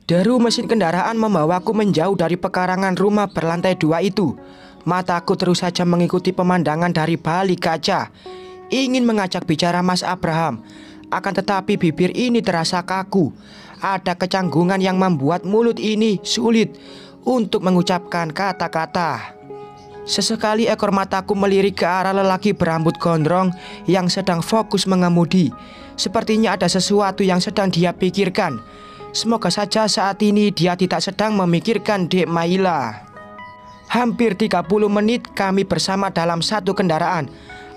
Deru mesin kendaraan membawaku menjauh dari pekarangan rumah berlantai 2 itu. Mataku terus saja mengikuti pemandangan dari balik kaca, ingin mengajak bicara Mas Abraham. Akan tetapi bibir ini terasa kaku. Ada kecanggungan yang membuat mulut ini sulit untuk mengucapkan kata-kata. Sesekali ekor mataku melirik ke arah lelaki berambut gondrong yang sedang fokus mengemudi. Sepertinya ada sesuatu yang sedang dia pikirkan. Semoga saja saat ini dia tidak sedang memikirkan Dek Maila. Hampir 30 menit kami bersama dalam satu kendaraan.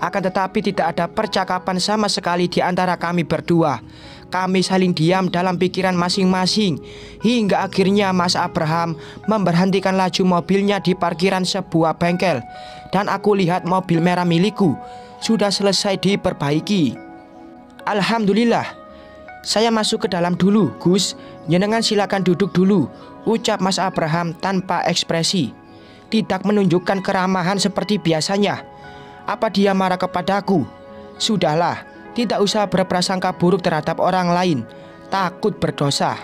Akan tetapi tidak ada percakapan sama sekali di antara kami berdua. Kami saling diam dalam pikiran masing-masing, hingga akhirnya Mas Abraham memberhentikan laju mobilnya di parkiran sebuah bengkel. Dan aku lihat mobil merah milikku sudah selesai diperbaiki. Alhamdulillah. Saya masuk ke dalam dulu, Gus. Jenengan silakan duduk dulu, ucap Mas Abraham tanpa ekspresi. Tidak menunjukkan keramahan seperti biasanya. Apa dia marah kepadaku? Sudahlah, tidak usah berprasangka buruk terhadap orang lain. Takut berdosa.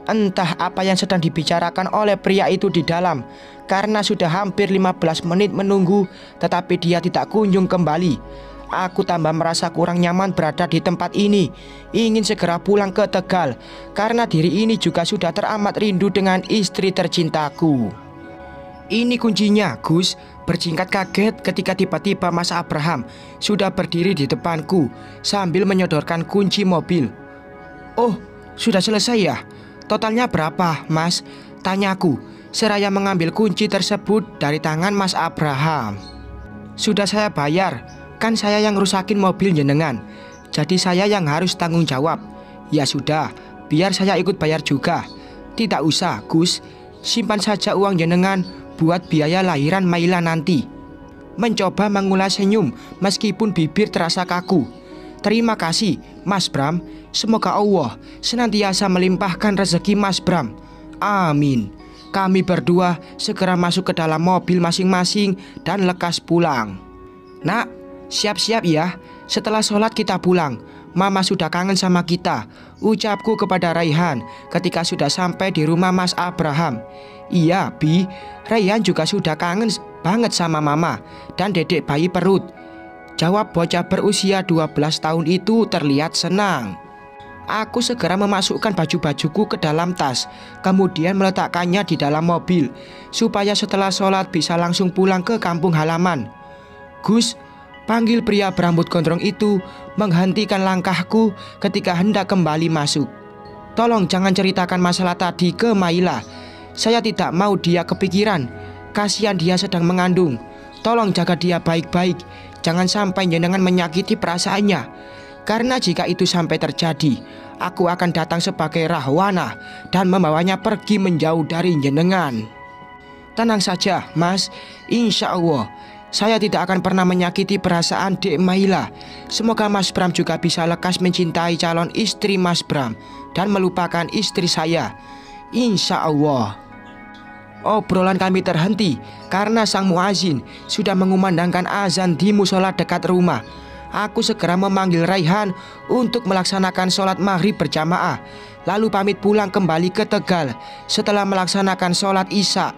Entah apa yang sedang dibicarakan oleh pria itu di dalam, karena sudah hampir 15 menit menunggu, tetapi dia tidak kunjung kembali. Aku tambah merasa kurang nyaman berada di tempat ini. Ingin segera pulang ke Tegal, karena diri ini juga sudah teramat rindu dengan istri tercintaku. Ini kuncinya, Gus. Berjingkat kaget ketika tiba-tiba Mas Abraham sudah berdiri di depanku sambil menyodorkan kunci mobil. Oh, sudah selesai ya? Totalnya berapa, Mas? Tanyaku, seraya mengambil kunci tersebut dari tangan Mas Abraham. Sudah saya bayar. Kan saya yang rusakin mobil jenengan, jadi saya yang harus tanggung jawab. Ya sudah, biar saya ikut bayar juga. Tidak usah, Gus. Simpan saja uang jenengan buat biaya lahiran Maila nanti. Mencoba mengulas senyum meskipun bibir terasa kaku. Terima kasih, Mas Bram. Semoga Allah senantiasa melimpahkan rezeki Mas Bram. Amin. Kami berdua segera masuk ke dalam mobil masing-masing dan lekas pulang. Nak, siap-siap ya, setelah sholat kita pulang. Mama sudah kangen sama kita, ucapku kepada Raihan ketika sudah sampai di rumah Mas Abraham. Iya, Bi, Raihan juga sudah kangen banget sama Mama dan dedek bayi perut, jawab bocah berusia 12 tahun itu terlihat senang. Aku segera memasukkan baju-bajuku ke dalam tas, kemudian meletakkannya di dalam mobil, supaya setelah sholat bisa langsung pulang ke kampung halaman. Gus, panggil pria berambut gondrong itu menghentikan langkahku ketika hendak kembali masuk. Tolong jangan ceritakan masalah tadi ke Maila. Saya tidak mau dia kepikiran. Kasihan dia sedang mengandung. Tolong jaga dia baik-baik. Jangan sampai jenengan menyakiti perasaannya. Karena jika itu sampai terjadi, aku akan datang sebagai rahwana dan membawanya pergi menjauh dari jenengan. Tenang saja, Mas. Insya Allah saya tidak akan pernah menyakiti perasaan Dek Maila. Semoga Mas Bram juga bisa lekas mencintai calon istri Mas Bram dan melupakan istri saya. Insya Allah. Obrolan kami terhenti karena sang muazin sudah mengumandangkan azan di musola dekat rumah. Aku segera memanggil Raihan untuk melaksanakan sholat maghrib berjamaah, lalu pamit pulang kembali ke Tegal setelah melaksanakan sholat isya.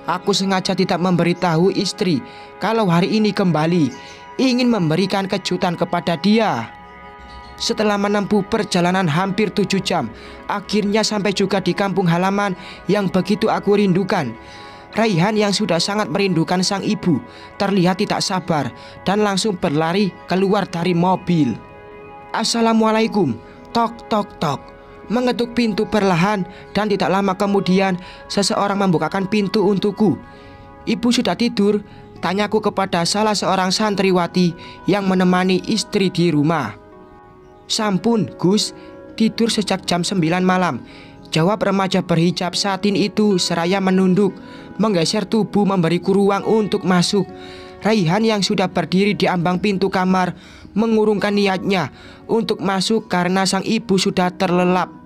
Aku sengaja tidak memberitahu istri kalau hari ini kembali, ingin memberikan kejutan kepada dia. Setelah menempuh perjalanan hampir 7 jam, akhirnya sampai juga di kampung halaman yang begitu aku rindukan. Raihan yang sudah sangat merindukan sang ibu terlihat tidak sabar dan langsung berlari keluar dari mobil. Assalamualaikum, tok tok tok. Mengetuk pintu perlahan dan tidak lama kemudian seseorang membukakan pintu untukku. Ibu sudah tidur? Tanyaku kepada salah seorang santriwati yang menemani istri di rumah. Sampun, Gus, tidur sejak jam 9 malam, jawab remaja berhijab satin itu seraya menunduk, menggeser tubuh memberiku ruang untuk masuk. Raihan yang sudah berdiri di ambang pintu kamar mengurungkan niatnya untuk masuk karena sang ibu sudah terlelap.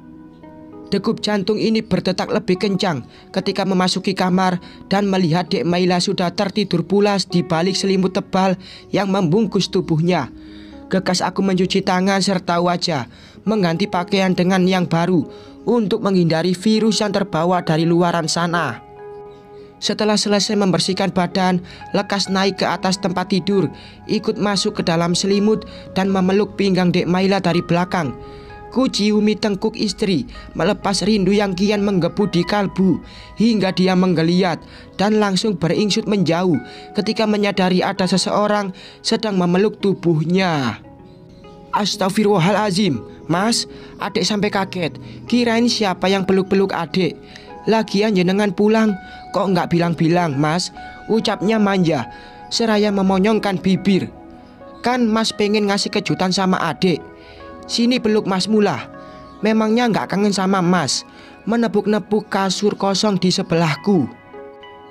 Degup jantung ini berdetak lebih kencang ketika memasuki kamar dan melihat Dek Maila sudah tertidur pulas di balik selimut tebal yang membungkus tubuhnya. Gegas aku mencuci tangan serta wajah, mengganti pakaian dengan yang baru untuk menghindari virus yang terbawa dari luaran sana. Setelah selesai membersihkan badan, lekas naik ke atas tempat tidur, ikut masuk ke dalam selimut dan memeluk pinggang Dek Maila dari belakang. Ku ciumi tengkuk istri, melepas rindu yang kian menggebu di kalbu, hingga dia menggeliat dan langsung beringsut menjauh ketika menyadari ada seseorang sedang memeluk tubuhnya. Astagfirullahalazim, Mas, adik sampai kaget. Kirain siapa yang peluk-peluk adik. Lagian jenengan pulang, kok nggak bilang-bilang, Mas? Ucapnya manja, seraya memonyongkan bibir. Kan Mas pengen ngasih kejutan sama adik. Sini peluk Mas mula. Memangnya nggak kangen sama Mas? Menepuk-nepuk kasur kosong di sebelahku.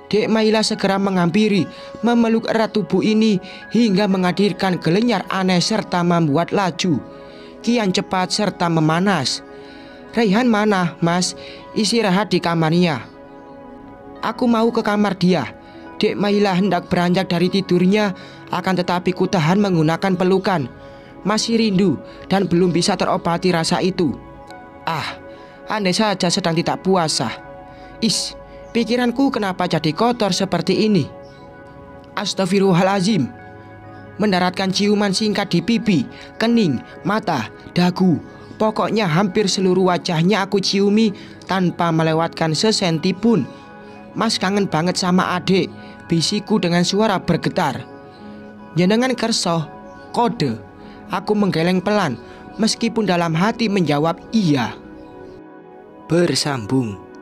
Dek Maila segera menghampiri, memeluk erat tubuh ini hingga menghadirkan gelenyar aneh serta membuat laju kian cepat serta memanas. Raihan mana, Mas? Istirahat di kamarnya. Aku mau ke kamar dia. Dek Maila hendak beranjak dari tidurnya, akan tetapi ku tahan menggunakan pelukan. Masih rindu dan belum bisa terobati rasa itu. Andai saja sedang tidak puasa. Pikiranku kenapa jadi kotor seperti ini? Astagfirullahalazim. Mendaratkan ciuman singkat di pipi, kening, mata, dagu. Pokoknya hampir seluruh wajahnya aku ciumi tanpa melewatkan sesenti pun. Mas kangen banget sama adik, bisiku dengan suara bergetar. Jenengan kerso, kode. Aku menggeleng pelan, meskipun dalam hati menjawab iya. Bersambung.